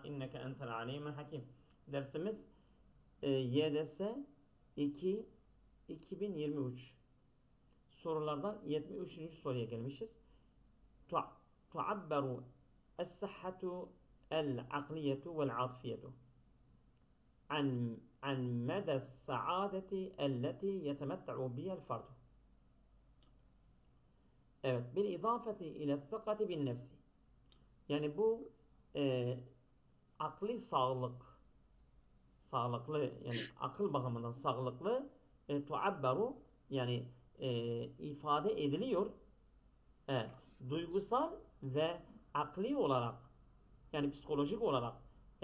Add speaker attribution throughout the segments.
Speaker 1: İnneke entel alimul hakim. Dersimiz YDS 2 2023. Sorulardan 73. soruya gelmişiz. Tuabberu es-sahhatu el-akliyetu vel-atfiyetu an meda saadeti elleti yetemetta'u biha'l fardu. Evet, bil idafeti ile thikati bin nefsi. Yani bu akli sağlıklı yani akıl bakımından sağlıklı tuabberu yani ifade ediliyor. Duygusal ve akli olarak yani psikolojik olarak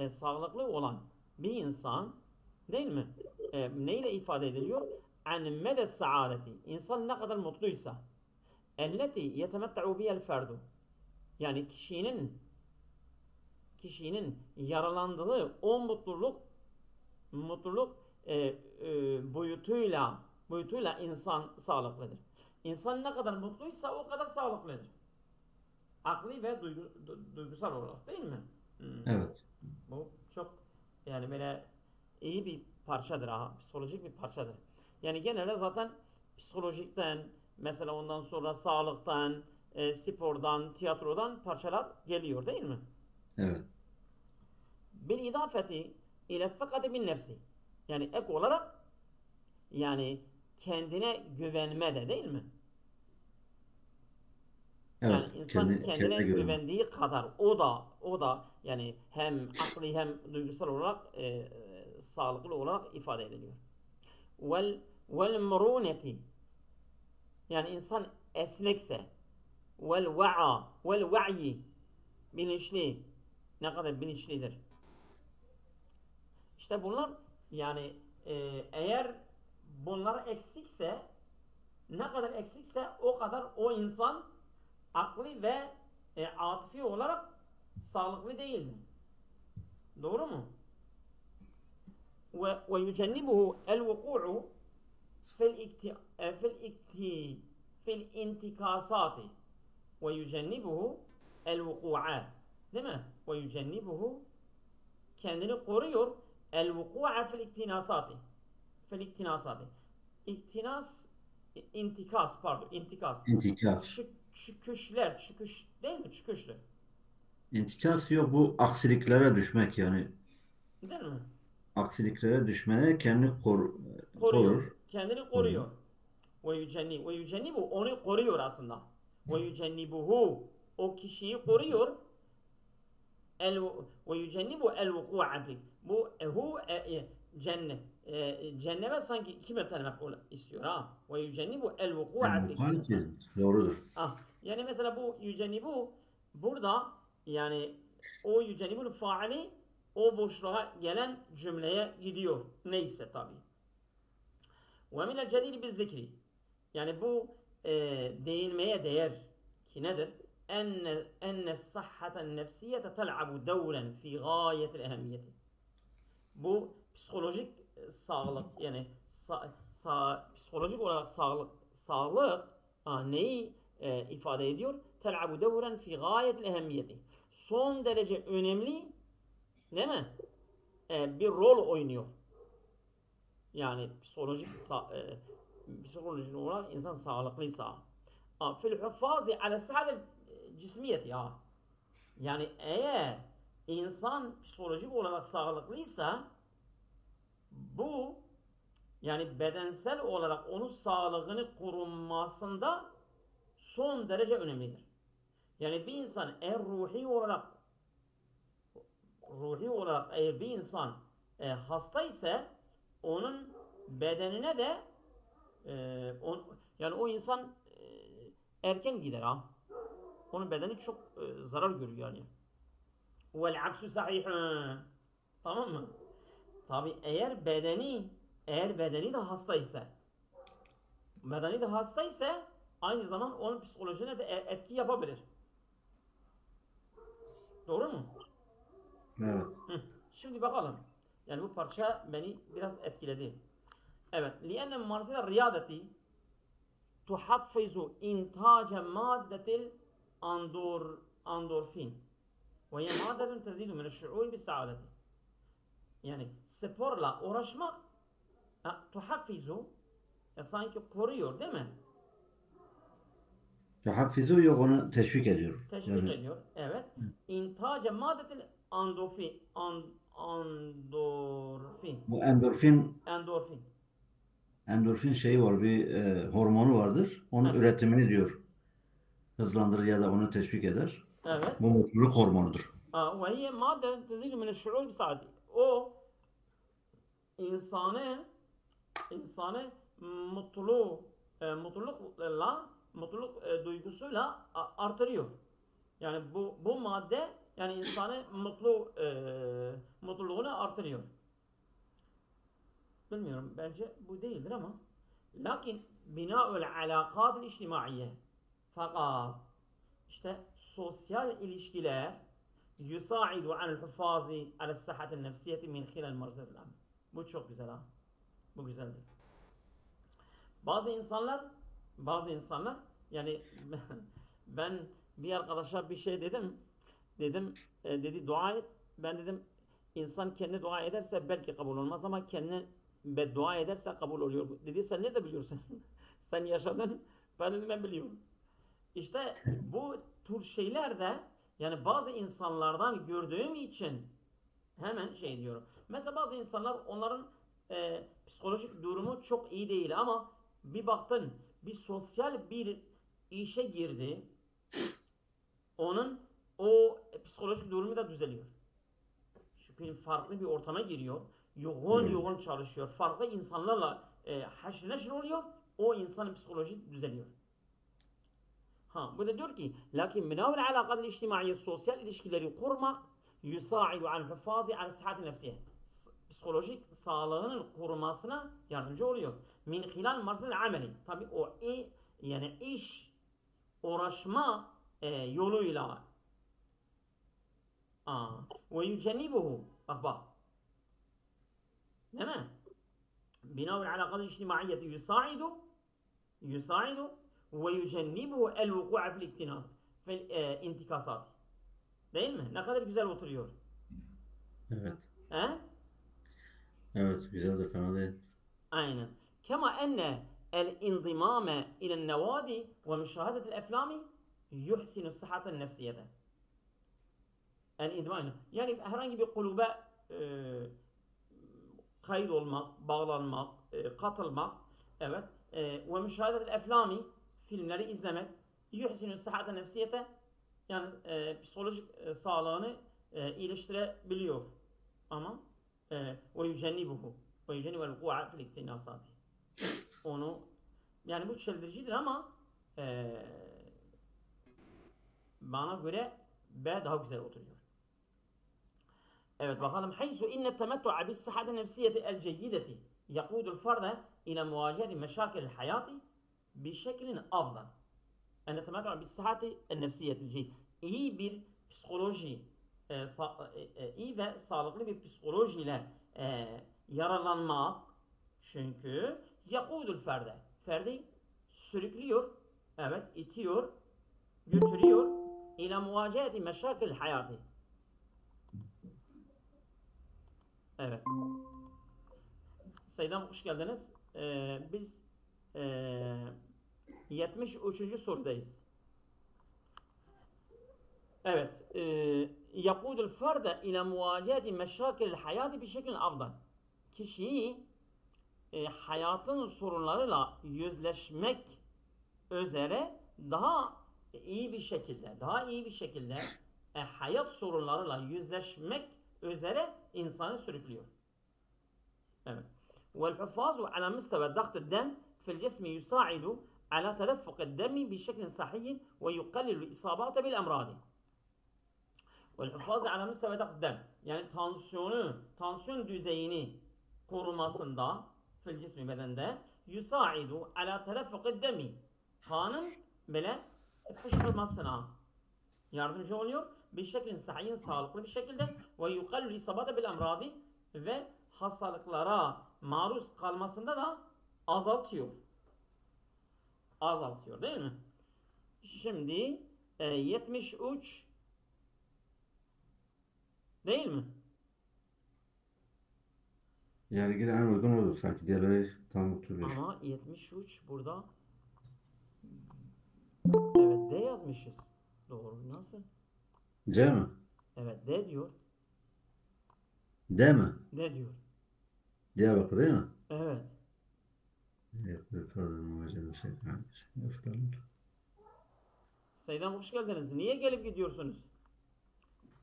Speaker 1: sağlıklı olan bir insan değil mi? Neyle ifade ediliyor? An medes saadeti. İnsan ne kadar mutluysa elleti yetemetta'u biha'l ferdu. Yani kişinin yaralandığı o mutluluk boyutuyla insan sağlıklıdır. İnsan ne kadar mutluysa o kadar sağlıklıdır. Akli ve duygusal olarak değil mi?
Speaker 2: Evet.
Speaker 1: Bu çok yani böyle iyi bir parçadır ha. Psikolojik bir parçadır. Yani genelde zaten psikolojikten mesela ondan sonra sağlıktan, spordan, tiyatrodan parçalar geliyor değil mi?
Speaker 2: Evet.
Speaker 1: Bil idafeti ile fıkati bin nefsi. Yani ek olarak yani kendine güvenme de değil mi?
Speaker 2: Evet.
Speaker 1: Yani insan kendine
Speaker 2: Kendine güvenmek.
Speaker 1: güvendiği kadar o da yani hem akli hem duygusal olarak sağlıklı olarak ifade ediliyor. Vel muruneti yani insan esnekse vel va'yi bilinçli ne kadar bilinçlidir. İşte bunlar yani eğer bunlar eksikse ne kadar eksikse o kadar o insan akli ve atifi olarak sağlıklı değildir. Doğru mu? Ve yücennibuhu el vuku'u fil intikasati ve yücennibuhu el vuku'a değil mi? Ve yücennibuhu kendini koruyor el vuku'a fil iktinasati intikas
Speaker 2: İntikas.
Speaker 1: çıkış değil mi? Çıkıştır.
Speaker 2: İntikas yok, bu aksiliklere düşmek yani.
Speaker 1: Değil mi?
Speaker 2: Aksiliklere düşmeye kendini
Speaker 1: Koruyor.
Speaker 2: korur.
Speaker 1: Kendini
Speaker 2: Korur.
Speaker 1: koruyor. Ve yücennibu onu koruyor aslında. Ve yücennibuhu o kişiyi koruyor. El ve yücennibu el vuku'a fik. Bu cenneme sanki iki tane mef'ul istiyor ha. Ve yücennibu el vuku'a fil iktinasat.
Speaker 2: Mukayyet doğrudur.
Speaker 1: Yani mesela bu yücennibu burada yani o yücennibun faali o boşluğa gelen cümleye gidiyor. Neyse tabi. Ve minel cedid biz zikri. Yani bu değinmeye değer ki nedir? Enne sahhaten nefsiyete tel'abu devren fi gayetil ehemmiyeti. Bu psikolojik sağlık yani psikolojik olarak sağlık neyi ifade ediyor? Tel'abu devren fi gayetil ehemmiyeti. Son derece önemli değil mi? Bir rol oynuyor. Yani psikolojik olarak insan sağlıklıysa. Fil huffazi ala sa'adel cismiyeti ya. Yani eğer insan psikolojik olarak sağlıklıysa bu yani bedensel olarak onun sağlığını korunmasında son derece önemlidir. Yani bir insan eğer ruhi olarak eğer bir insan hasta ise onun bedenine de yani o insan erken gider ha. Onun bedeni çok zarar görüyor yani. Vel aksu sahihun. Tamam mı? Tabi eğer bedeni de hasta ise aynı zaman onun psikolojisine de etki yapabilir. Doğru mu?
Speaker 2: Evet.
Speaker 1: Şimdi bakalım. Yani bu parça beni biraz etkiledi. Evet. لأن ممارسة الرياضة تحفز إنتاج مادة الأندورفين. Ve hiye madetun tezidu mineşşuur bis saadeti. Yani sporla uğraşmak tuhaffizu, sanki koruyor değil mi?
Speaker 2: Haffizu yok, onu teşvik ediyor.
Speaker 1: Teşvik
Speaker 2: Yani
Speaker 1: ediyor. Evet. İntace madetil endorfin.
Speaker 2: bu endorfin
Speaker 1: Endorfin.
Speaker 2: endorfin şeyi var, bir hormonu vardır. Onun
Speaker 1: Evet.
Speaker 2: üretimini diyor hızlandırır ya da onu teşvik eder.
Speaker 1: Evet.
Speaker 2: Bu mutluluk hormonudur.
Speaker 1: Ve hiye madde tezidu mineşşuur bis saadeti. O insanı insanı mutluluk duygusuyla artırıyor. Yani bu madde yani insanı mutluluğunu artırıyor. Bilmiyorum, bence bu değildir ama lakin bina'ul alakatil içtimaiye, fakat işte sosyal ilişkiler yusaidu anil hufazi ala sıhhatin nefsiyeti min khilal marzatil amel. Bu çok güzel ha. Bu güzeldir. Bazı insanlar yani ben bir arkadaşa bir şey dedim. Dedi dua et. Ben dedim insan kendi dua ederse belki kabul olmaz ama kendi beddua ederse kabul oluyor. Dedi sen nerede biliyorsun? Sen yaşadın. Ben dedim ben biliyorum. İşte bu tür şeyler de yani bazı insanlardan gördüğüm için hemen şey diyorum. Mesela bazı insanlar onların psikolojik durumu çok iyi değil ama bir baktın bir sosyal bir işe girdi. Onun o psikolojik durumu da düzeliyor. Çünkü farklı bir ortama giriyor. Yoğun
Speaker 2: Evet.
Speaker 1: yoğun çalışıyor. Farklı insanlarla haşır neşir oluyor. O insanın psikolojisi düzeliyor. Ha, bu da diyor ki lakin minavil alakatil içtimaiye, sosyal ilişkileri kurmak yusaidu an hufazi an sıhhati nefsiye, psikolojik sağlığının korumasına yardımcı oluyor. Min hilal marsal ameli. Tabi o yani iş uğraşma yoluyla ve yücennibuhu, bak değil mi? Binavil alakatil içtimaiyeti yusaidu ve yücennibuhu el vuku'a fil intikasat. Değil mi? Ne kadar güzel oturuyor.
Speaker 2: Evet.
Speaker 1: He?
Speaker 2: Evet, güzeldir, fena değil.
Speaker 1: Aynen. Kema enne el indimame ile nevadi ve müşahedetil eflami yuhsinu sıhhaten nefsiyete. El indimame. Yani herhangi bir kulübe kayıt olmak, bağlanmak, katılmak, evet, ve müşahedetil eflami, filmleri izlemek, yuhsinu sıhhaten nefsiyete, yani psikolojik sağlığını iyileştirebiliyor. Ama ve yücennibuhu ve yücennibuhu el-vuku'a fil iktinasati. Onu yani bu çeldiricidir ama bana göre B daha güzel oturuyor. Evet bakalım. Haysu inne temettu'a bis sıhhati nefsiyeti el ceyyideti yakudul farda ila muvacehati meşakil hayati bi şeklin afdal. En temettu'a bis sıhhati nefsiyeti ceyyid. İyi bir psikoloji, iyi ve sağlıklı bir psikolojiyle yararlanmak, çünkü yakudul ferde, ferdi sürüklüyor, evet, itiyor, götürüyor ila muvacehati meşakil hayati. Evet. Seydam hoş geldiniz. Biz 73. sorudayız. Evet. Yakudul ferde ila muvacehati meşakil hayati bir şekilde afdal. Kişiyi hayatın sorunlarıyla yüzleşmek üzere daha iyi bir şekilde hayat sorunlarıyla yüzleşmek üzere insanı sürüklüyor. Evet. والحفاظ على مستوى ضغط الدم في الجسم يساعد على تدفق الدم بشكل صحي ويقلل الإصابات بالأمراض. والحفاظ على مستوى ضغط الدم, yani tansiyon düzeyini korumasında fil cismi, bedende, yusaidu ala teleffuqid demi, kanın böyle fışkırmasına yardımcı oluyor. Bir şekilde sahihin, sağlıklı bir şekilde, ve yuqallil isabate bil emradi, ve hastalıklara maruz kalmasında da azaltıyor. Azaltıyor değil mi? Şimdi 73 Değil mi?
Speaker 2: Yani yine en uygun olur sanki. Diğerleri tam oturuyor.
Speaker 1: Ama 73 burada. Evet D yazmışız. Doğru. Nasıl?
Speaker 2: C mi?
Speaker 1: Evet D diyor.
Speaker 2: D mi?
Speaker 1: D diyor.
Speaker 2: Diyarbakır değil mi?
Speaker 1: Evet. Seydam hoş geldiniz. Niye gelip gidiyorsunuz?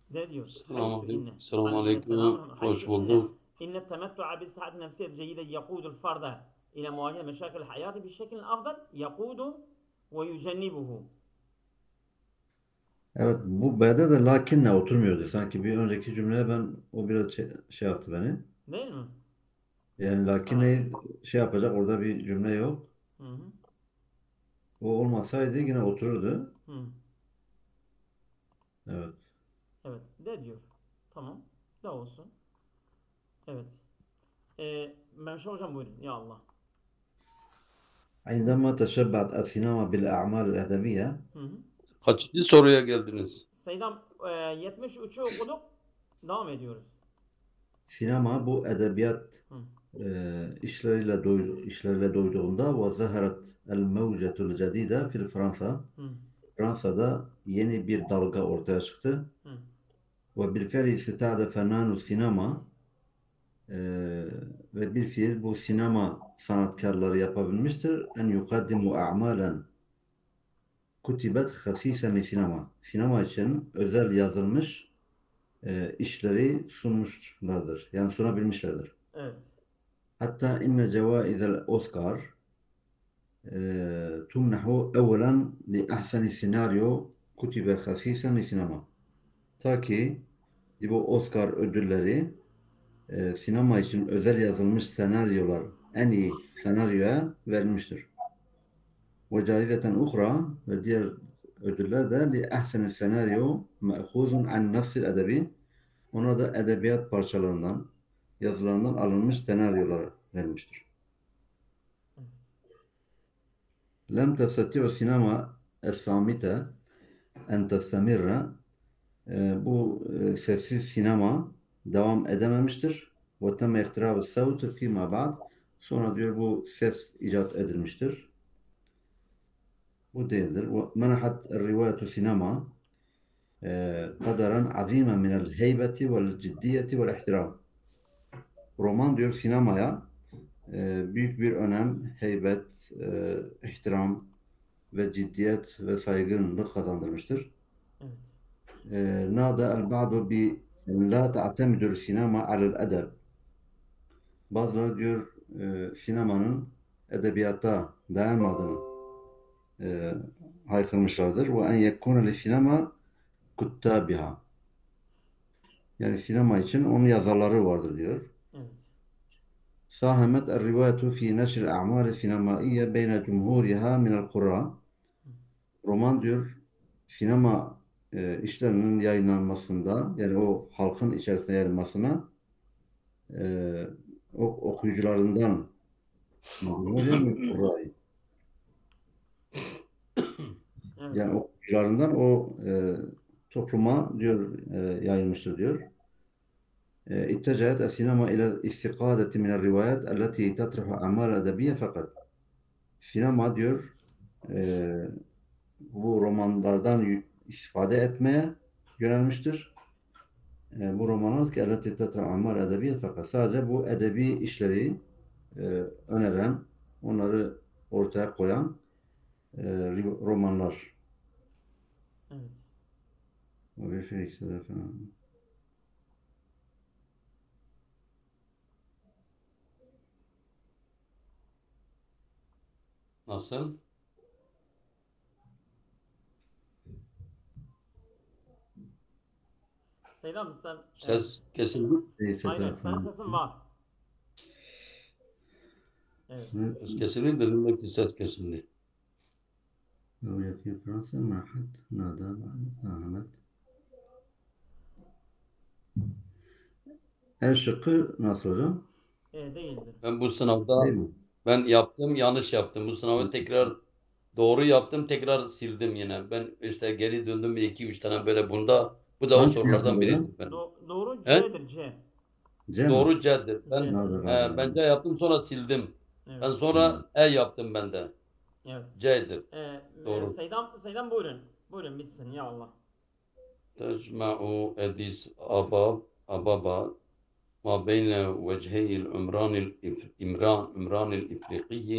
Speaker 1: D diyor. Haysu inne.
Speaker 3: Selamünaleyküm.
Speaker 1: Haysu
Speaker 3: Hoş
Speaker 1: inne.
Speaker 3: bulduk.
Speaker 1: İnne temettu'a bil sıhhati nefsiyye ceyide yakudu l-farda ile muvacehe meşakil hayatı bi şeklin afdal yakudu ve yücennibuhu.
Speaker 2: Evet, bu B'de de lakinle oturmuyordu. Sanki bir önceki cümleye ben o biraz şey yaptı beni.
Speaker 1: Değil mi?
Speaker 2: Yani lakinle şey yapacak orada bir cümle yok.
Speaker 1: Hı hı.
Speaker 2: O olmasaydı yine otururdu.
Speaker 1: Hı.
Speaker 2: Evet.
Speaker 1: Evet. D diyor. Tamam. D olsun. Evet. Memşe hocam buyurun. Ya Allah.
Speaker 2: عندما تشبعت السينما بالأعمال الأدبية
Speaker 1: Hı hı.
Speaker 3: Kaçıncı soruya geldiniz?
Speaker 1: Seydam 73'ü okuduk. Devam ediyoruz.
Speaker 2: sinema bu edebiyat
Speaker 1: Hı.
Speaker 2: işleriyle doyduğunda ve zaharat el mevcetul cedide fil Fransa.
Speaker 1: Hı.
Speaker 2: Fransa'da yeni bir dalga ortaya çıktı.
Speaker 1: Hı.
Speaker 2: Ve bilfiil istitade fennanu sinema ve bir fiil bu sinema sanatkarları yapabilmiştir. En yukaddimu a'malen kutibet hasisen li sinema. Sinema için özel yazılmış işleri sunmuşlardır. Yani sunabilmişlerdir.
Speaker 1: Evet.
Speaker 2: Hatta inne cevaizel Oscar tumnahu evvelen li ahseni senaryo kutibe hasisen li sinema. Ta ki bu Oscar ödülleri sinema için özel yazılmış senaryolar en iyi senaryoya verilmiştir. Ve caizeten uhra ve diğer ödüller de li ahseni senaryo me'khuzun an nassil edebi. Ona da edebiyat parçalarından, yazılarından alınmış senaryolar verilmiştir. Lem testati'u sinema es-samite en testemirre. Bu sessiz sinema devam edememiştir. Ve temme ihtirâbu savtu fîmâ ba'd. Sonra diyor bu ses icat edilmiştir. Bu değildir. Ve menahat rivayetu sinema kadaran azîmen minel heybeti vel ciddiyeti vel ihtiram. Roman diyor sinemaya büyük bir önem, heybet, ihtiram ve ciddiyet ve saygınlık kazandırmıştır.
Speaker 1: Evet.
Speaker 2: Nâda el-ba'du bi la ta'temidul sinema alel edeb. Bazıları diyor sinemanın edebiyata dayanmadığını haykırmışlardır. Ve en yekkûne li sinema kuttabiha. Yani sinema için onun yazarları vardır diyor.
Speaker 1: Evet.
Speaker 2: Sahamet el-rivayetu fi neşr a'mâli sinemaiye beyne cumhuriha minel kurra. Roman diyor sinema işlerinin yayınlanmasında yani o halkın içerisinde yayılmasına o okuyucularından
Speaker 1: Evet.
Speaker 2: yani okuyucularından o topluma diyor yayılmıştır diyor. İttecaet sinema ile istikadeti minel rivayet elleti tetrihu amal edebiye fakat sinema diyor bu romanlardan istifade etmeye yönelmiştir. Bu romanlar ki elleti tetrihu amal edebiye fakat sadece bu edebi işleri öneren, onları ortaya koyan romanlar.
Speaker 1: Evet.
Speaker 2: O bir fiiliksel falan.
Speaker 3: Nasıl?
Speaker 1: Seydam sen
Speaker 3: Ses kesildi.
Speaker 1: aynen senin sesin var. Evet.
Speaker 3: Ses kesildi de demek ki ses kesildi.
Speaker 2: Öyle في فرنسا مع حد نادى Ahmet. Her şıkkı nasıl hocam?
Speaker 1: Değildir.
Speaker 3: Ben bu sınavda
Speaker 2: Değil mi?
Speaker 3: ben yaptım, yanlış yaptım. Bu sınavı tekrar doğru yaptım, tekrar sildim yine. Ben işte geri döndüm bir iki üç tane böyle bunda Bu da o
Speaker 2: Hangisini yaptın
Speaker 3: sorulardan
Speaker 2: hocam?
Speaker 3: biridir benim.
Speaker 1: Doğru
Speaker 3: He?
Speaker 1: C'dir C.
Speaker 2: C mi?
Speaker 3: Doğru C'dir. Ben
Speaker 1: C.
Speaker 2: Hadi bakalım.
Speaker 3: ben C yaptım sonra sildim.
Speaker 1: Evet.
Speaker 3: Ben sonra E yaptım ben de.
Speaker 1: Evet.
Speaker 3: C'dir.
Speaker 1: Ee,
Speaker 3: Doğru.
Speaker 1: Seydam buyurun. Buyurun bitsin ya Allah.
Speaker 3: تجمع أديس أبابا ما بين وجهي العمران الإفريقي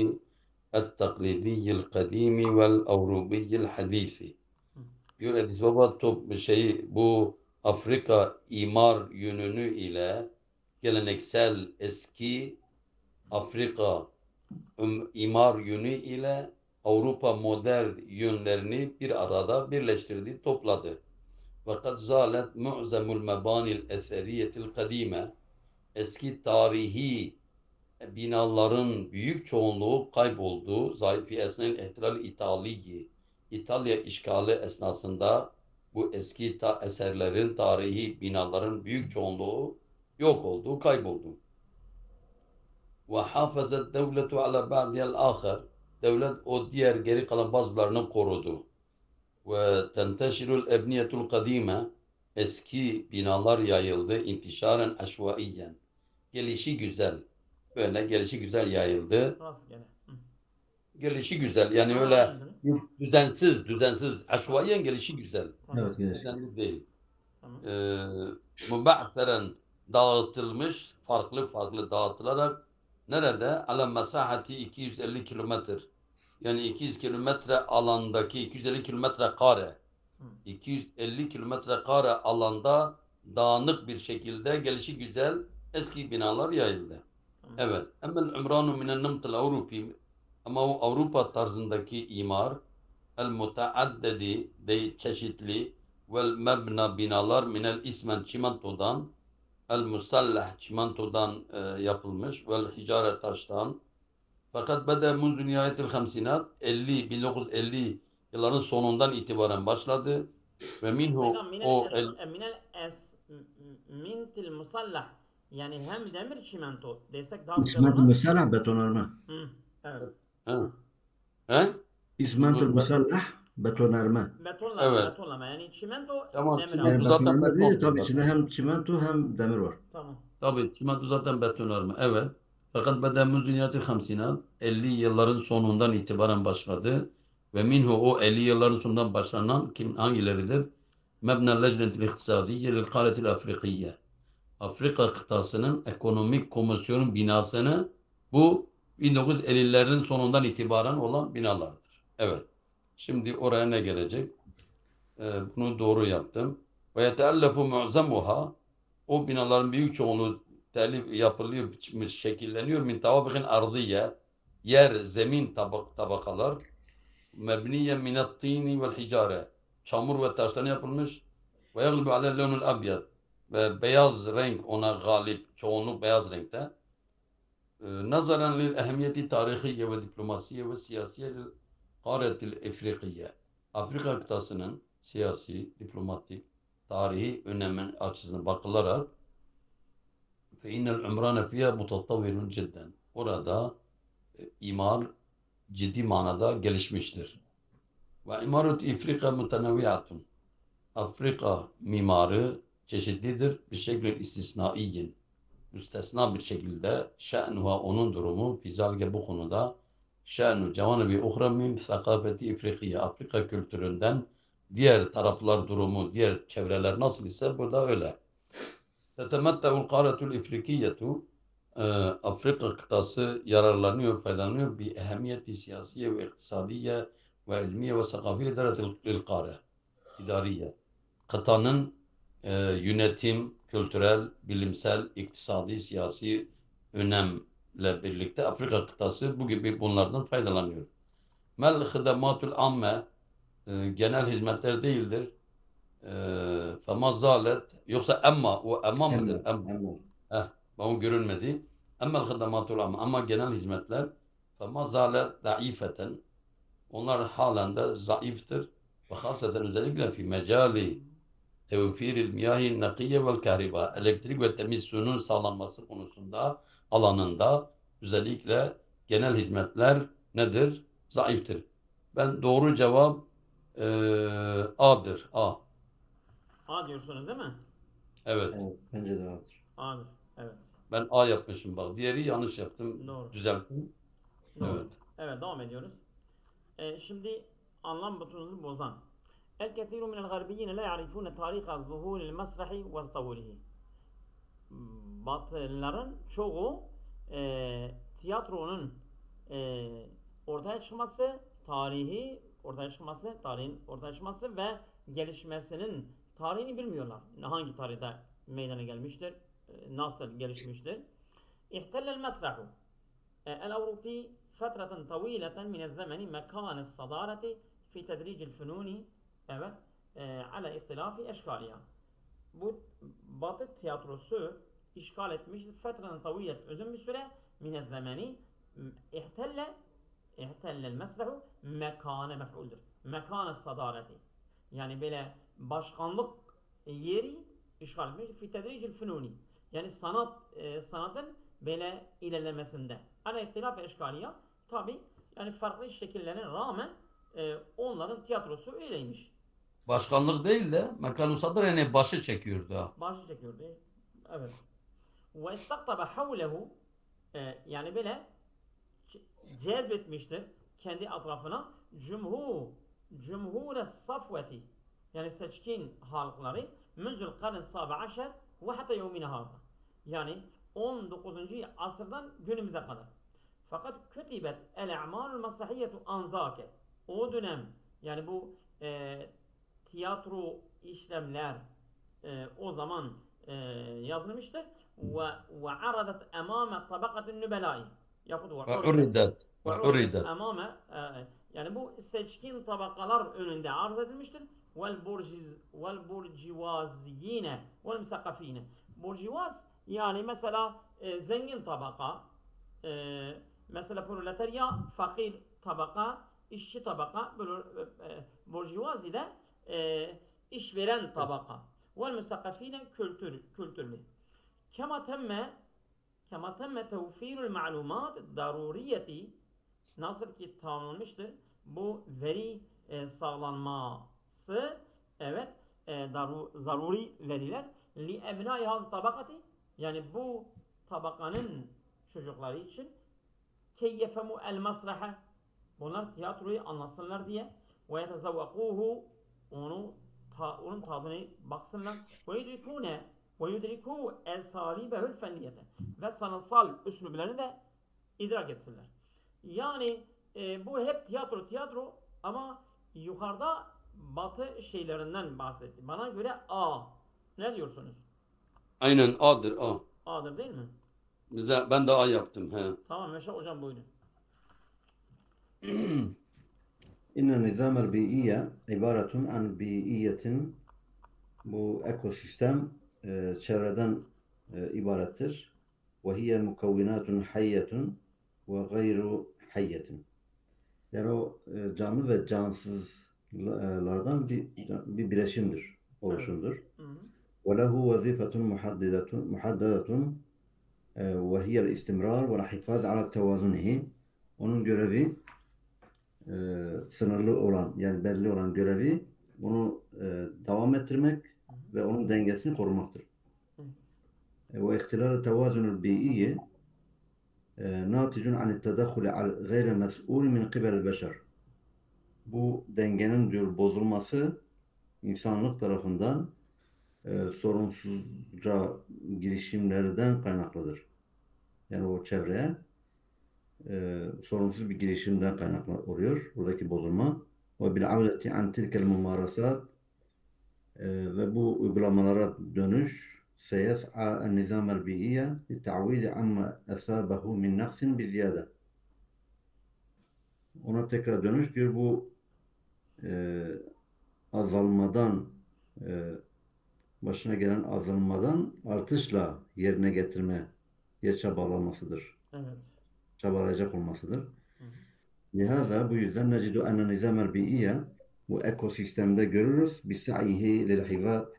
Speaker 3: التقليدي القديم والأوروبي الحديث. Diyor Addis Baba bu Afrika imar yönünü ile geleneksel eski Afrika imar yönü ile Avrupa modern yönlerini bir arada birleştirdi, topladı. Fakat zalet mu'zamul mebanil eseriyetil kadime, eski tarihi binaların büyük çoğunluğu kayboldu. Zayıf esnel ihtilal İtalyi, İtalya işgali esnasında bu eski eserlerin, tarihi binaların büyük çoğunluğu yok oldu, kayboldu. Ve hafazet devletu ala ba'diyel ahir, devlet o diğer geri kalan bazılarını korudu. Ve tenteşirul ebniyetul kadime, eski binalar yayıldı intişaren aşvaiyen, gelişi güzel, böyle gelişi güzel yayıldı.
Speaker 1: Rastgele. Hı.
Speaker 3: Gelişi güzel yani
Speaker 1: Ha,
Speaker 3: öyle
Speaker 1: aynen.
Speaker 3: düzensiz aşvaiyen gelişi güzel.
Speaker 1: Tamam.
Speaker 2: Evet, geç.
Speaker 3: Düzenli değil.
Speaker 1: Tamam.
Speaker 3: Müba'teren dağıtılmış, farklı dağıtılarak nerede? Ala mesahati 250 kilometre. Yani 200 kilometre alandaki 250 kilometre kare. 250 kilometre kare alanda dağınık bir şekilde gelişi güzel eski binalar yayıldı. Evet. Emmel umranu minen nımtıl Avrupi, ama o Avrupa tarzındaki imar el mutaaddedi de çeşitli vel mebna binalar minel ismen çimentodan, el musallah çimentodan yapılmış vel hicare taştan. Fakat bede munzu nihayetil hamsinat 1950 yılların sonundan itibaren başladı ve minhu
Speaker 1: Seydam
Speaker 3: o
Speaker 1: mintil musallah, yani hem demir çimento desek daha güzel
Speaker 2: İsmet
Speaker 1: olmaz.
Speaker 2: Musallah betonarme.
Speaker 1: Hı, evet.
Speaker 3: He?
Speaker 2: İsmet Musallah betonarme.
Speaker 1: Betonlama,
Speaker 3: Evet.
Speaker 1: betonlama. Yani çimento
Speaker 3: Tamam,
Speaker 1: demir
Speaker 3: çimento
Speaker 2: Yani
Speaker 1: abi.
Speaker 3: zaten
Speaker 2: betonarme değil,
Speaker 3: betondur
Speaker 2: tabii
Speaker 3: zaten.
Speaker 2: içinde hem çimento hem demir var.
Speaker 1: Tamam.
Speaker 3: Tabii çimento zaten betonarme. Evet. Fakat bede munzu nihayetil hamsinat 50 yılların sonundan itibaren başladı ve minhu o 50 yılların sonundan başlanan hangileridir? Mebnel lecnetil iktisadiyye lil karetil afrikiye. Afrika kıtasının ekonomik komisyonun binasını bu 1950'lerin sonundan itibaren olan binalardır. Evet. Şimdi oraya ne gelecek? Bunu doğru yaptım. Ve yeteellefu mu'zamuha, o binaların büyük çoğunluğu telif yapılıyor, şekilleniyor. Min tavabikin ardiye, yer, zemin tabakalar. Mebniye minat tini vel hicare, çamur ve taştan yapılmış. Ve yaglibu alel lonul abyad, ve beyaz renk ona galip, çoğunluk beyaz renkte. Nazaran lil ehemmiyeti tarihiye ve diplomasiye ve siyasiye lil karetil afrikiye. Afrika kıtasının siyasi, diplomatik, tarihi önemin açısından bakılarak fe innel umrane fiyâ mutatavvirun cidden. Orada imar ciddi manada gelişmiştir. Ve imaret İfrika mutenevviatun. Afrika mimarı çeşitlidir. Bir şekilde istisnaiyin. Müstesna bir şekilde şe'nuha, onun durumu fizalge, bu konuda şe'nu cevanabi uhra min sakafeti İfrikiye, Afrika kültüründen diğer taraflar durumu, diğer çevreler nasıl ise burada öyle. Tetemette'ul karetul İfrikiyetu, Afrika kıtası yararlanıyor, faydalanıyor bir ehemmiyeti siyasiye ve iktisadiye ve ilmiye ve sakafiye deretil kare, idariye. Kıtanın yönetim, kültürel, bilimsel, iktisadi, siyasi önemle birlikte Afrika kıtası bu gibi bunlardan faydalanıyor. Mel hıdematul amme, genel hizmetler değildir. Fema zalet, yoksa emma, o emma mıdır?
Speaker 2: Emma.
Speaker 3: Bu görünmedi. Emmel hıdematul amme, ama genel hizmetler fema zalet daifeten, onlar halen de zayıftır ve haseten özellikle fi mecali tevfiril miyahi nakiye vel kahriba, elektrik ve temiz suyun sağlanması konusunda, alanında özellikle genel hizmetler nedir? Zayıftır. Ben doğru cevap A'dır. A.
Speaker 1: A diyorsunuz değil mi?
Speaker 3: Evet.
Speaker 2: Evet, bence de A'dır.
Speaker 1: A'dır. Evet.
Speaker 3: Ben A yapmışım bak. Diğeri yanlış yaptım.
Speaker 1: Doğru.
Speaker 3: Düzelttim.
Speaker 1: Doğru.
Speaker 3: Evet.
Speaker 1: Evet, devam ediyoruz. Şimdi anlam bütünlüğünü bozan. El-kethiru minel garbiyyin la ya'rifune tariha zuhuril mesrahi ve tavulihi. Batılıların çoğu tiyatronun ortaya çıkması, tarihin ortaya çıkması ve gelişmesinin tarihini bilmiyorlar. Hangi tarihte meydana gelmiştir, nasıl gelişmiştir. İhtelel mesrahu el-Avrupi فترة طويلة من الزمن مكان الصدارة في تدريج الفنون evet على اختلاف أشكالها. Bu Batı tiyatrosu işgal etmiş fetren tavilet uzun bir süre mine zamani ihtellel mesrahu mekane mef'uldür. Mekane sadareti. Yani böyle başkanlık yeri işgal etmiş. Fi tedricil fünuni. Yani sanatın böyle ilerlemesinde. Ana ihtilaf eşkaliya tabi yani farklı şekillerine rağmen onların tiyatrosu öyleymiş.
Speaker 3: Başkanlık değil de mekanusadır yani başı çekiyordu ha.
Speaker 1: Başı çekiyordu. Evet. Ve istaktaba havlehu yani böyle cezbetmiştir kendi etrafına cumhur safveti yani seçkin halkları müzül karn sabi aşer ve hatta yevmine hâda. Yani 19. asırdan günümüze kadar. Fakat kütibet el-a'malul masrahiyetu anzâke. O dönem yani bu tiyatro işlemler o zaman yazılmıştır. Ve aradat emame tabakatin nübelâi. Yahut
Speaker 3: Ve uridet.
Speaker 1: emame yani bu seçkin tabakalar önünde arz edilmiştir. Vel burjivaziyine vel misakafine. Burjivaz yani mesela zengin tabaka, mesela proletarya, fakir tabaka, işçi tabaka, burjuvazi de işveren tabaka. Vel musakafine kültürlü. Kema temme tevfirul ma'lumat daruriyeti nasıl ki tamamlanmıştır bu veri sağlanması evet zaruri veriler li ebnai hâz tabakati yani bu tabakanın çocukları için keyyefemu el masraha bunlar tiyatroyu anlasınlar diye ve yetezavvakuhu onun tadını baksınlar ve yudrikû esâlîbehül fenniyete ve sanatsal üslublarını da idrak etsinler. Yani bu hep tiyatro ama yukarıda Batı şeylerinden bahsetti. Bana göre A. Ne diyorsunuz?
Speaker 3: Aynen A'dır A.
Speaker 1: A'dır değil mi?
Speaker 3: Ben de A yaptım. He.
Speaker 1: Tamam Meşe hocam buyurun.
Speaker 2: İnne nizamel bi'iyye ibaretun an bi'iyyetin bu ekosistem çevreden ibarettir. Ve hiye mukavvinatun hayyetun ve gayru hayyetin. Yani o canlı ve cansızlardan bir bileşimdir, oluşumdur. Ve lehu vazifetun muhaddedetun ve hiyel istimrar ve hifaz ala tevazunihi. Onun görevi sınırlı olan yani belli olan görevi bunu devam ettirmek ve onun dengesini korumaktır. Ve ihtilal tevazunul bi'iyye naticun an tedakhul gayri mes'ul min qibel beşer. Bu dengenin diyor bozulması insanlık tarafından sorunsuzca girişimlerden kaynaklıdır. Yani o çevreye sorunsuz bir girişimden kaynaklı oluyor buradaki bozulma. Ve bil avleti an tilkel mumarasat ve bu uygulamalara dönüş seyes'a en-nizam el-bi'iyye li ta'vidi amma asabahu min naqsin bi ziyade. Ona tekrar dönüş diyor bu azalmadan başına gelen azalmadan artışla yerine getirmeye çabalamasıdır.
Speaker 1: Evet.
Speaker 2: Çabalayacak olmasıdır. Lihaza bu yüzden necidu enne nizamel bi'iyye bu ekosistemde görürüz bisaihi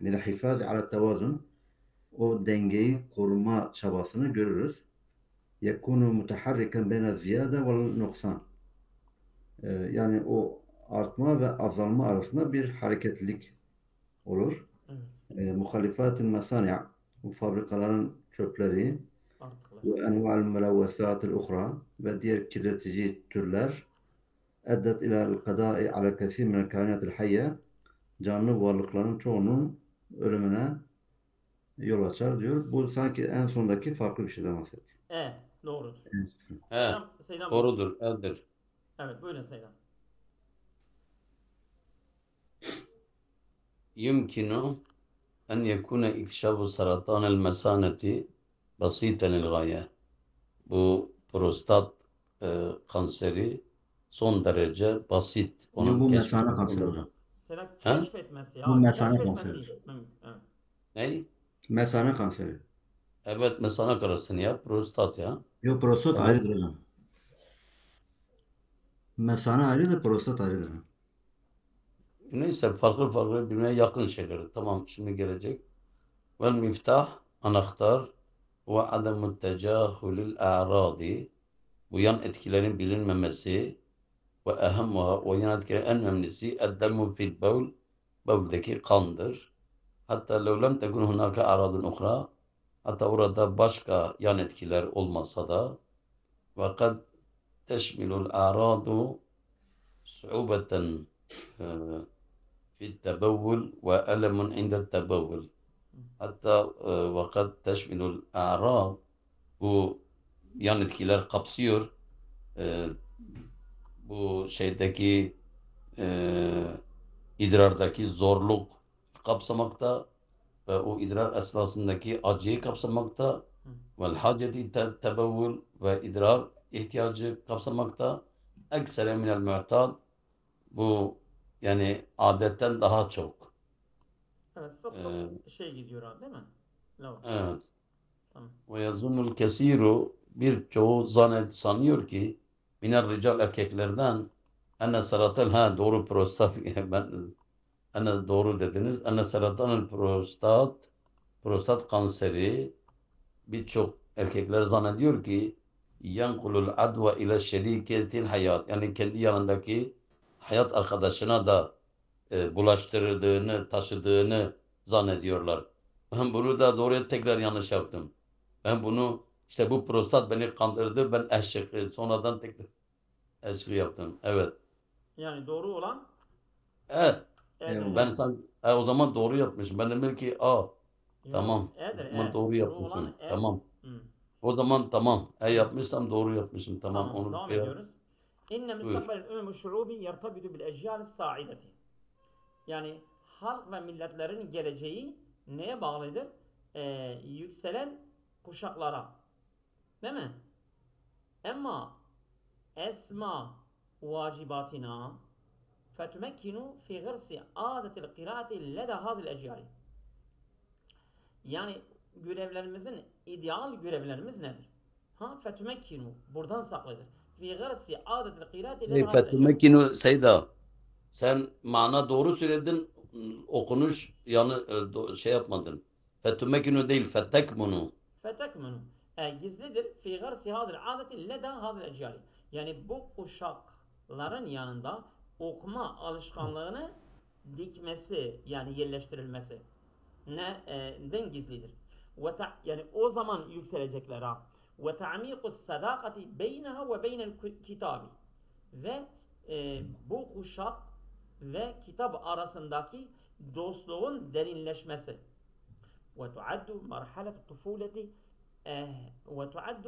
Speaker 2: lil hifaz ala tevazun o dengeyi koruma çabasını görürüz. Yekunu mutaharriken beyne ziyade vel noksan. Yani o artma ve azalma arasında bir hareketlilik olur. muhalifatil masani' bu fabrikaların çöpleri
Speaker 1: Artıklar.
Speaker 2: ve enva'l melevvesatil ukhra ve diğer kirletici türler eddet ila'l qada'i ala kesir minel kainatil hayye canlı varlıkların çoğunun ölümüne yol açar diyor. Bu sanki en sondaki farklı bir şeyden bahsetti.
Speaker 1: Doğrudur.
Speaker 3: He,
Speaker 1: Seydam buyurun.
Speaker 3: doğrudur, eldir.
Speaker 1: Evet, buyurun Seydam.
Speaker 3: يمكن أن يكون اكتشاف سرطان المثانة بسيطا للغاية. Bu prostat kanseri son derece basit. Onun
Speaker 2: Bu
Speaker 3: keşfi
Speaker 2: mesane kanseri
Speaker 3: kolay.
Speaker 2: hocam.
Speaker 1: Seydam
Speaker 3: Ha?
Speaker 1: keşfetmesi
Speaker 2: Bu
Speaker 1: ya.
Speaker 2: mesane
Speaker 1: Keşfetmesi.
Speaker 2: kanseridir.
Speaker 1: Evet.
Speaker 3: Ne?
Speaker 2: Mesane kanseri.
Speaker 3: Evet, mesane karasını ya, prostat ya.
Speaker 2: Yok, prostat
Speaker 3: Tamam.
Speaker 2: ayrıdır hocam. Mesane ayrıdır, prostat ayrıdır.
Speaker 3: Neyse, farklı birbirine yakın şeyler. Tamam, şimdi gelecek. Vel miftah, anahtar ve ademut tecahülül a'radi, bu yan etkilerin bilinmemesi ve ehemmuha, o yan etkilerin en önemlisi eddemu fil bevl, bevldeki kandır. Hatta lev lem tekun hunaka a'radun ukhra, hatta orada başka yan etkiler olmasa da ve kad teşmilul a'radu su'ubeten في التبول وألم عند التبول. Hatta vakat teşminul a'rad, bu yan etkiler kapsıyor. Bu şeydeki idrardaki zorluk kapsamakta ve o idrar esnasındaki acıyı kapsamakta. Vel haceti tebevvül ve idrar ihtiyacı kapsamakta. Eksere minel mu'tad, bu yani adetten daha çok.
Speaker 1: Evet, sık
Speaker 3: Ee,
Speaker 1: sık gidiyor abi değil mi? Laura.
Speaker 3: Evet.
Speaker 1: Tamam.
Speaker 3: Ve yazunul kesiru, birçoğu sanıyor ki minel rical, erkeklerden, enne saratel, doğru, prostat ben doğru dediniz. Enne saratanel prostat kanseri, birçok erkekler zannediyor ki yankulul adva ile şeriketil hayat, yani kendi yanındaki hayat arkadaşına da bulaştırdığını, taşıdığını zannediyorlar. Ben bunu da doğruya tekrar yanlış yaptım. Ben bunu, işte bu prostat beni kandırdı. Ben eşek, sonradan tekrar eşek yaptım. Evet.
Speaker 1: Yani doğru olan
Speaker 3: Evet.
Speaker 1: E'dir
Speaker 3: Ben
Speaker 1: hocam.
Speaker 3: o zaman doğru yapmışım. Ben dedim ki
Speaker 1: Yok,
Speaker 3: tamam.
Speaker 1: E'dir
Speaker 3: O zaman doğru
Speaker 1: Doğru olan
Speaker 3: yapmışım.
Speaker 1: E'dir.
Speaker 3: Tamam.
Speaker 1: Hı.
Speaker 3: O zaman tamam.
Speaker 1: Tamam.
Speaker 3: Yapmışsam doğru yapmışım. Tamam.
Speaker 1: Tamam,
Speaker 3: Onu
Speaker 1: devam
Speaker 3: biraz
Speaker 1: ediyoruz. İnne
Speaker 3: buyur.
Speaker 1: müstakbel ümmü şuubi yertabitu bil ecyal saideti. Yani halk ve milletlerin geleceği neye bağlıdır? Yükselen kuşaklara. Değil mi? Ama esma vacibatina fetumekkinu fi gırsi adetil kıraati leda hazil ecyali. Yani görevlerimizin, ideal görevlerimiz nedir? Fetumekkinu, buradan saklıdır. Fi gırsi adetil kıraati leda hazil ecyali.
Speaker 3: Fethumekkinu Seyda. Sen mana doğru söyledin. Okunuş şey yapmadın. Fethumekkinu değil, fettekmunu.
Speaker 1: Fetekmunu. Gizlidir. Fi gırsi hazil adeti leda hazil ecyali. Yani bu kuşakların yanında okuma alışkanlığını dikmesi, yani yerleştirilmesi neden gizlidir. Yani o zaman yükselecekler ha. Ve ta'miqus sadakati beyneha ve beynel kitabi. Ve bu kuşak ve kitap arasındaki dostluğun derinleşmesi. Ve tuaddu marhalet tufuleti وتعد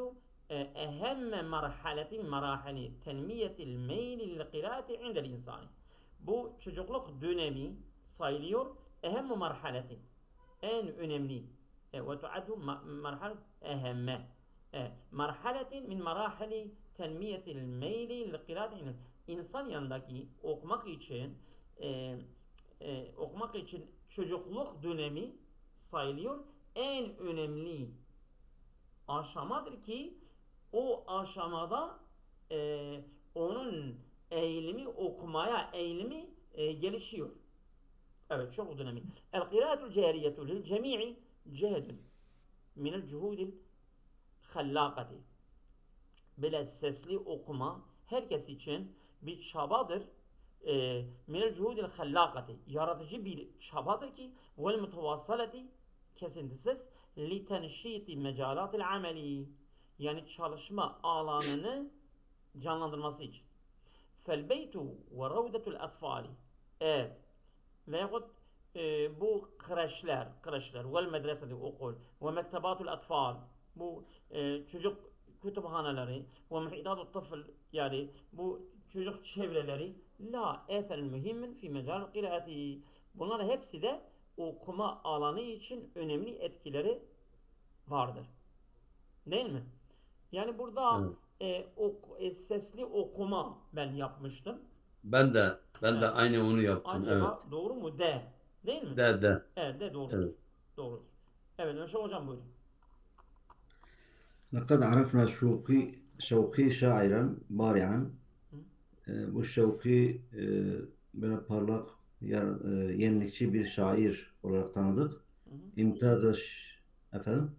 Speaker 1: أهم مرحلة من مراحل تنمية الميل للقراءة عند الإنسان. Bu çocukluk dönemi sayılıyor. Ehem marhaleti. En önemli. Ve tuaddu marhalet ehemme. Marhaletin min marahili tenmiyetil meyli lil-qiraati. İnsan yanındaki okumak için çocukluk dönemi sayılıyor. En önemli aşamadır ki o aşamada onun okumaya eğilimi gelişiyor. Evet, çok önemli. El-qiraatul cariyetu lil cemii cehedun minel cuhudil hallakati. Böyle sesli okuma herkes için bir çabadır minel cuhudil hallakati, yaratıcı bir çabadır ki vel mutevassalati, kesintisiz, li tenşiti mecalatil ameli, yani çalışma alanını canlandırması için. Fel beytu ve ravdetul atfali, evet, veyahut bu kreşler vel medreseti, okul ve mektebatul atfal, bu çocuk kütüphaneleri ve muhitatut tıfl, yani bu çocuk çevreleri, la etherin mühimmin fi mecal kıraati, bunlar hepsi de okuma alanı için önemli etkileri vardır. Değil mi? Yani burada sesli okuma ben yapmıştım.
Speaker 3: Ben de
Speaker 1: Evet.
Speaker 3: aynı onu yaptım.
Speaker 1: Acaba
Speaker 3: Evet.
Speaker 1: doğru mu? De. Değil mi?
Speaker 3: De.
Speaker 1: Evet, de doğrudur.
Speaker 3: Evet.
Speaker 1: Doğrudur. Evet, Öşe hocam buyurun.
Speaker 2: لقد عرفنا شوقي شاعرا بارعا. Bu Şevki böyle parlak, yenilikçi bir şair olarak tanıdık. İmtaz efendim?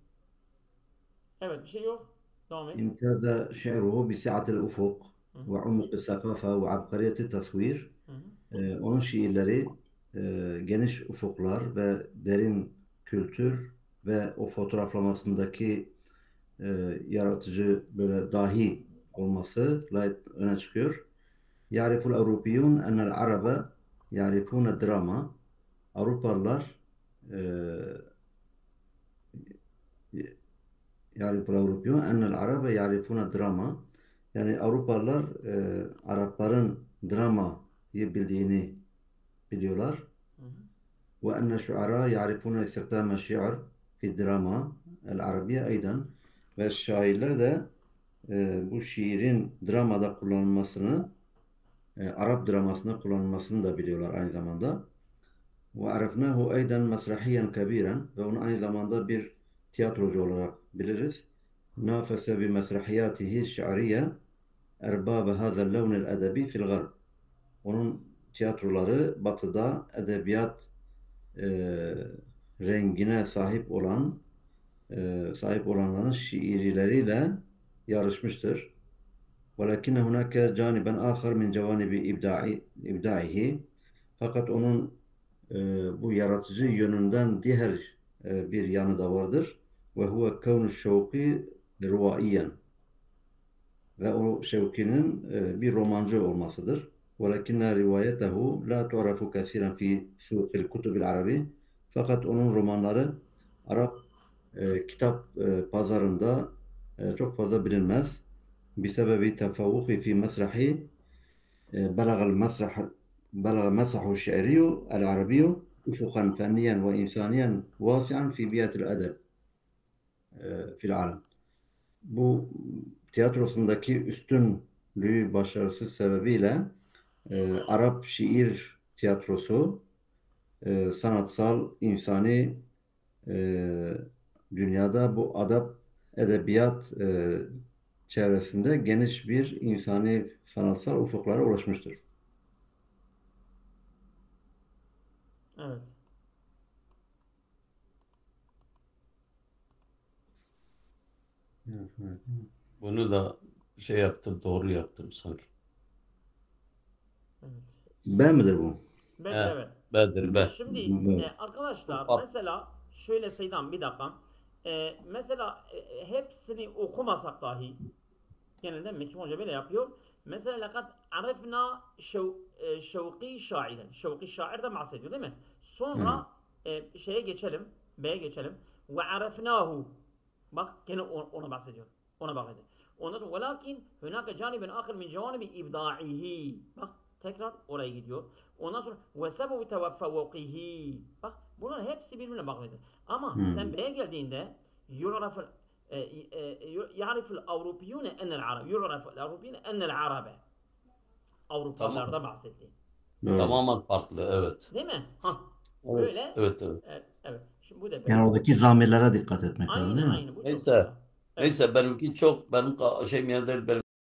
Speaker 1: Evet, bir şey yok. Devam et.
Speaker 2: امتاز شعره بسعة الأفق وعمق الثقافة وعبقرية التصوير. Onun şiirleri geniş ufuklar ve derin kültür ve o fotoğraflamasındaki yaratıcı, böyle dahi olması öne çıkıyor. يعرف الأوروبيون أن العرب يعرفون الدراما. Avrupalılar يعرف الأوروبيون أن العرب يعرفون الدراما. Yani Avrupalılar Arapların dramayı bildiğini biliyorlar. Ve enne şuara ya'rifune istikdame şi'r fi drama el-arabiye aydan. Ve şairler de bu şiirin dramada kullanılmasını, Arap dramasında kullanılmasını da biliyorlar aynı zamanda. Ve arafnahu aydan mesrahiyen kebiren, ve onu aynı zamanda bir tiyatrocu olarak biliriz. Nafese bi mesrahiyatihi şi'riye erbab hâzel levnil edebi fil garb. Onun tiyatroları batıda edebiyat rengine sahip olanların şiirleriyle yarışmıştır. Velakinne hunake caniben ahar min cevanibi ibdaihi. Fakat onun bu yaratıcı yönünden diğer bir yanı da vardır. Ve huve kevnu şevki ruvaiyen. Ve o Şevki'nin bir romancı olmasıdır. Velakinne rivayetehu la tu'rafu kasiren fi suqil kutubil arabi. Fakat onun romanları Arap kitap pazarında çok fazla bilinmez. Bisebebi tefavvuki fi mesrahi belaga mesrahu şi'riyu el-arabiyu ufukan fenniyen ve insaniyen vasi'an fi biyatil edeb fil alem. Bu tiyatrosundaki üstünlüğü, başarısı sebebiyle Arap şiir tiyatrosu sanatsal, insani dünyada bu edebiyat çevresinde geniş bir insani sanatsal ufuklara ulaşmıştır.
Speaker 1: Evet.
Speaker 3: Bunu da doğru yaptım sanki.
Speaker 1: Evet.
Speaker 2: B midir bu?
Speaker 1: Evet.
Speaker 3: Bedir.
Speaker 1: Şimdi arkadaşlar mesela şöyle Seydan bir dakika. Mesela hepsini okumasak dahi, genelde Mekim Hoca böyle yapıyor. Mesela lekad arifna şevki şairen. Şevki şairden bahsediyor değil mi? Sonra B'ye geçelim. Ve arifnahu. Bak gene ona bahsediyor. Ona bahsediyor. Ondan sonra velakin hunaka caniben ahir min cevanibi ibda'ihi. Bak tekrar oraya gidiyor. Ondan sonra ve sebebi teveffevkihi. Bak bunlar hepsi birbirine bağlıdır. Ama sen B'ye geldiğinde ya'riful Avrupiyune enel Arab. Yu'raful Avrupiyune enel Arabe. Avrupalılardan bahsetti.
Speaker 3: Tamamen farklı, evet.
Speaker 1: Değil mi?
Speaker 3: Evet,
Speaker 1: Böyle.
Speaker 3: Evet.
Speaker 1: Evet. Şimdi bu da böyle.
Speaker 2: Yani oradaki zamirlere dikkat etmek lazım değil mi?
Speaker 1: Aynen. Bu çok
Speaker 3: Neyse.
Speaker 1: güzel.
Speaker 3: Neyse benimki çok, benim şeyim yer değil, benim